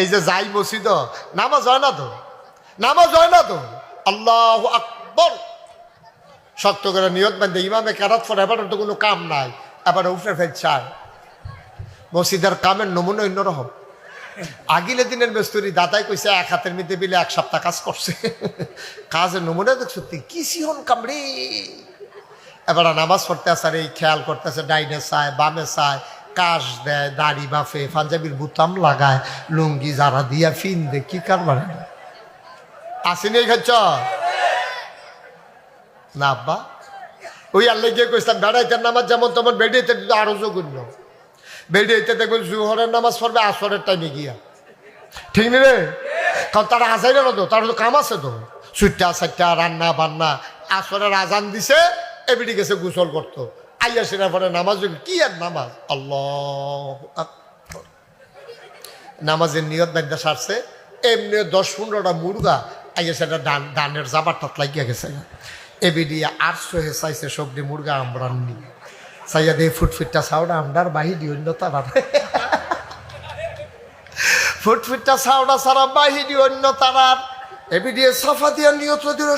এই যে যাই মসজিদ নামাজ হয় না তো, নামাজ হয় না তো। আল্লাহু আকবার শক্ত করে নিয়ত বান্ধে ইমামে কেরাত পড়ে, এবার তো কোনো কাম নাই, এবার উফরে ফেল চায়। মসজিদের কামের নমুনা অন্যরকম। আগিলে দিনের মেস্তুরি দাদাই কইছে এক হাতের মধ্যে বিলে 1 সপ্তাহ কাজ করছে। কাজের নমুনা দেখ সত্যি কি সিহন কামড়ে। এবার নামাজ পড়তে আসার এই খেয়াল করতেছে, ডাইনে চায় বামে চায়, কাশ দেয়, দাড়ি বাফে, পাঞ্জাবির বুতাম লাগায়, লুঙ্গি যারা দিয়া ফিন দে, কি কারবার আসেনি খাচ্ছ না আব্বা? ওই আল্লাহ গিয়ে কইতাম বেড়াইতে নামাজ যেমন তেমন বেড়িয়েতে আরো জঘন্য। বেড়িয়েতে দেখবেন জুহরের নামাজ পড়বে আসরের টাইমে গিয়া, ঠিক নেই রে? কারণ তারা আজাইরে না তো, তার তো কাম আছে তো, সুইটা সাইটা রান্না বান্না। আসরের আজান দিছে, এবিডি গেছে গোসল করতো, আইয়া সেরা পরে নামাজ। কি আর নামাজ? আল্লাহ নামাজের নিয়ত বান্ধা সারছে, এমনি 10-15টা মুরগা আইয়া সেটা ডানের জাবার টাত লাগিয়া গেছে। এবিডি 800 চাইছে সবজি মুরগা আমরাননি চাইয়া দিয়ে ফুটফিটটা ছাওড়া আমরার বাহিনী অন্য তারা, ফুটফিটটা ছাওড়া ছাড়া বাহিনী অন্য তারার। এবিডি সাফা দিয়া নিয়ত দিল,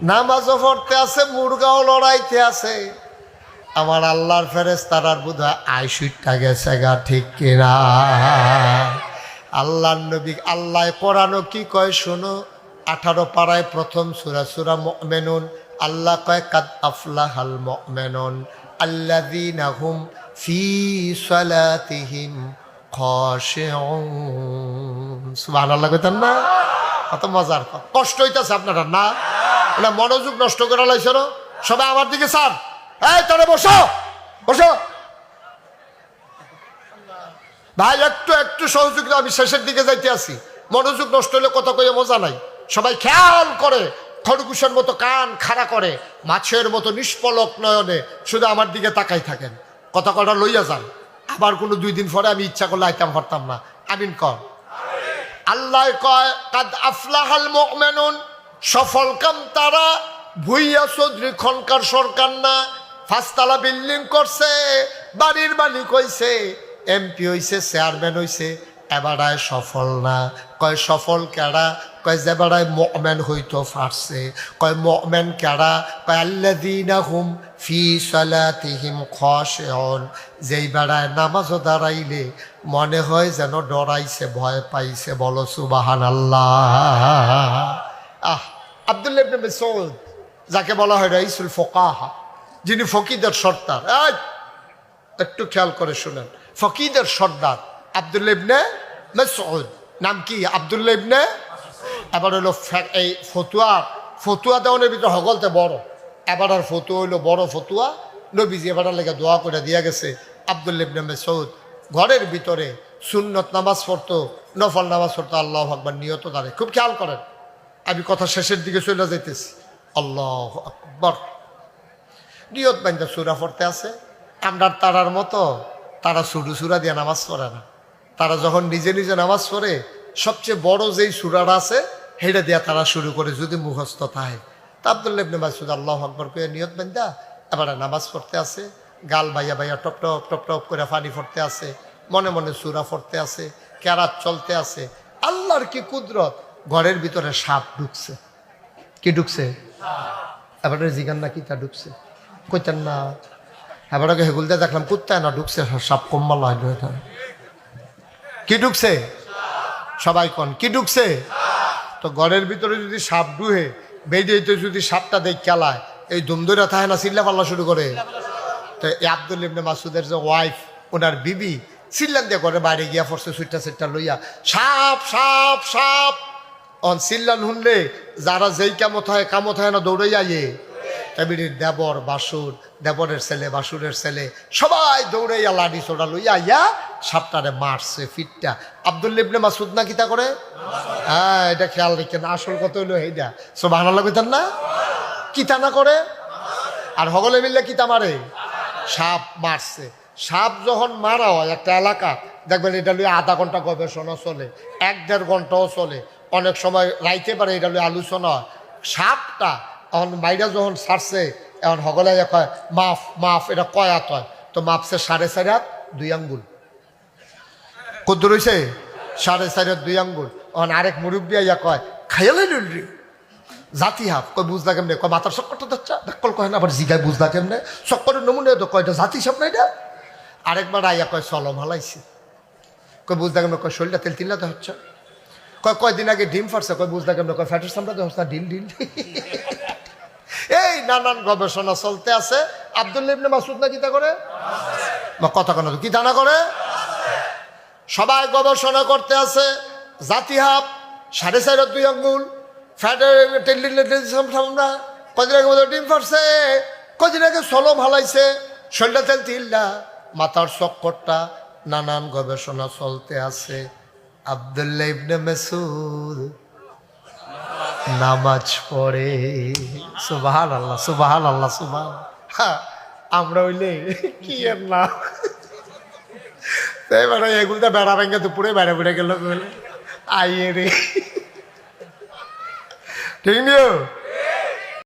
নামাজও পড়তে আছে, মুরগাও লড়াইতে আছে। আমার আল্লাহর ফেরেশতারার বোধ হয় আইসুইটটা গেছে গা, ঠিক কিনা? আল্লাহর নবী আল্লাহ কোরআনও কি কয় শোনো, 18 পারায় প্রথম সূরা সূরা মুমিনুন। আল্লাহ কয় কাদ আফলাহাল মুমিনুন আল্লাযীনা হুম ফি সালাতিহিম খাশিউন। সুবহানাল্লাহ কইতেন না? কত মজার কথা। কষ্ট হইতাছে আপনারা না? না মনোযোগ নষ্ট করে লাইছে না সবাই আমার দিকে। স্যার এই তোরে বসো বসো ভাই, একটু একটু সহযোগিতা, আমি শেষের দিকে যাইতে আছি। মনোযোগ নষ্ট হলে কথা কইয়ে মজা নাই। সবাই খেয়াল করে, খরগোশের মতো কান খাড়া করে, মাছের মতো নিষ্পলক নয়নে শুধু আমার দিকে তাকাই থাকেন। কথা কটা লইয়া যান, আবার কোনো 2 দিন পরে আমি ইচ্ছা করলে আইতাম পারতাম না। আমিন কর। আল্লাহ কয় কাদ আফলাহাল মুমিনুন, সফল কাম তারা। ভুইয়া চৌধুরী খনকার সরকার না, 5 তলা বিল্ডিং করছে, বাড়ির মালিক হইছে, এমপি হইছে, চেয়ারম্যান হইছে, এবারায় সফল না। কয় সফল কেডা? কয় যে বেড়ায় মুমিন হইতো পারছে। কয় মুমিন কেডা? কয় আল্লাযীনা হুম ফি সালাতিহিম খাশিউন, যেই বেড়ায় নামাজও দাঁড়াইলে মনে হয় যেন ডরাইছে, ভয় পাইছে। বলো সুবহানাল্লাহ। আব্দুল্লাহ ইবনে মাসউদ, যাকে বলা হয় রাইসুল ফুকাহা, যিনি ফকিদের সর্দার। একটু খেয়াল করে শুনেন, ফকিদের সর্দার আব্দুল্লাহ ইবনে মাসউদ। নাম কি? আব্দুল্লাহ ইবনে। এবার হইলো এই ফতুয়া দেওয়ানের ভিতরে হগলতে বড়। এবার আর ফতুয়া হইলো বড় ফতুয়া। নবীজি এবার লেগে দোয়া করে দিয়া গেছে। আব্দুল্লাহ ইবনে মাসউদ ঘরের ভিতরে সুন্নত নামাজ পড়তো, নফল নামাজ পড়তো, আল্লাহু আকবার নিয়ত দাঁড়ে। খুব খেয়াল করেন, আমি কথা শেষের দিকে চলে যাইতেছি। আল্লাহু আকবার নিয়ত বান্ধা সূরা পড়তে আছে। আমরা তারার মতো তারা শুরু সূরা দিয়ে নামাজ পড়ে না। তারা যখন নিজে নিজে নামাজ পড়ে, সবচেয়ে বড় যেই সূরাটা আছে সেটা দিয়ে তারা শুরু করে, যদি মুখস্থ থাকে। তা আব্দুল্লাহ ইবনে মাসউদ আল্লাহু আকবার কইয়া নিয়ত বান্ধা এবার নামাজ পড়তে আছে। গাল বাইয়া বাইয়া টপ টপ টপ টপ করে পানি পড়তে আছে, মনে মনে সূরা পড়তে আছে, কেরাত চলতে আছে। আল্লাহর কি কুদরত, ঘরের ভিতরে সাপ ঢুকছে। কি ঢুকছে? এবার জিগান না কি তা ঢুকছে, কইতেন না। এবার হেগুলতে দেখলাম কুত্তায় না ঢুকছে, সাপ কম্বল হয়। কি ঢুকছে? সবাই কন কি ঢুকছে? তো ঘরের ভিতরে যদি সাপ ঢুহে, বেরিয়েতে যদি সাপটা দেখ খেলায়, এই দুমদুরা থাকে না, চিল্লা পাল্লা শুরু করে। তো আব্দুল্লাহ ইবনে মাসউদের যে ওয়াইফ, ওনার বিবি চিল্লান দিয়ে ঘরে বাইরে গিয়া পড়ছে, সুইটা লইয়া, সাপ সাপ সাপ। অন চিল্লান শুনলে যারা যেই কামত হয় না দৌড়াইয়া ইয়ে। তাবির দেবর বাসুর, দেবরের ছেলে বাসুরের ছেলে সবাই দৌড়াইয়া লাঠি ছোড়া লইয়া ইয়া সাপটারে মারছে ফিটটা। আব্দুল্লাহ ইবনে মাসউদ না কিতা করে? হ্যাঁ, এটা খেয়াল রেখেন। আসল কথা হইলো এইটা। সুবহানাল্লাহ কইতেন না? কিতা না করে? আর হগলে মিললে কিতা মারে? সাপ মারছে। সাপ যখন মারা হয় একটা এলাকা, দেখবেন এটা লইয়া আধা ঘন্টা গবেষণা চলে, 1-1.5 ঘন্টাও চলে, অনেক সময় রাইতে পারে এটা লইয়া আলোচনা হয়। সাপটা এখন মাইরা যখন ছাড়ছে, এখন হগলে কয় মাফ মাফ, এটা কয় হাত হয়? তো মাপছে 4.5 হাত 2 আঙ্গুল। কত রয়েছে 4.5 আঙ্গুল। অন আরেক মুরব্বী আইয়া কয় খাইয়ালাই রে জাতি হাফ, কয় বুঝলা কেমনে, কয় মাথার চক্করটা ধরছা ডাক্কল কয় না, আবার জিগায় বুঝলা কেমনে, চক্করের নমুনে তো কয়টা জাতি সব না এটা। আরেকবার আইয়া কয় চলম হালাইছে, কয় বুঝলা কেমনে, কয় শরীরটা তেল তিল্লাতে হচ্ছে, কয়দিন আগে ডিম ফাটছে, কয় বুঝলা কেমনে, কয় ফ্যাটের সামলাতে হচ্ছে না ডিল ডিল। এই নানান গবেষণা চলতে আছে। আব্দুল্লাহ ইবনে মাসউদ না কিতা করে কথা কেন কি দানা করে, সবাই গবেষণা করতে আছে। জাতি হাফ 4.5 আঙ্গুল ফ্যাটের আমরা কদিন আগে মতো ডিম ফাটছে, কদিন আগে সলম হালাইছে, শরীরটা তেল তিল্লা, মাথার চক্করটা, নানান গবেষণা চলতে আছে। আব্দুল্লাহ ইবনে মাসউদ নামাজ পড়ে। সুবহানাল্লাহ সুবহানাল্লাহ সুবহানাল্লাহ। আমরা হইলে কি আর না এবার এগুলো তো বেড়া ভেঙে দুপুরে বেড়া বেড়ে গেল আইয়ে রে, ঠিক নিও।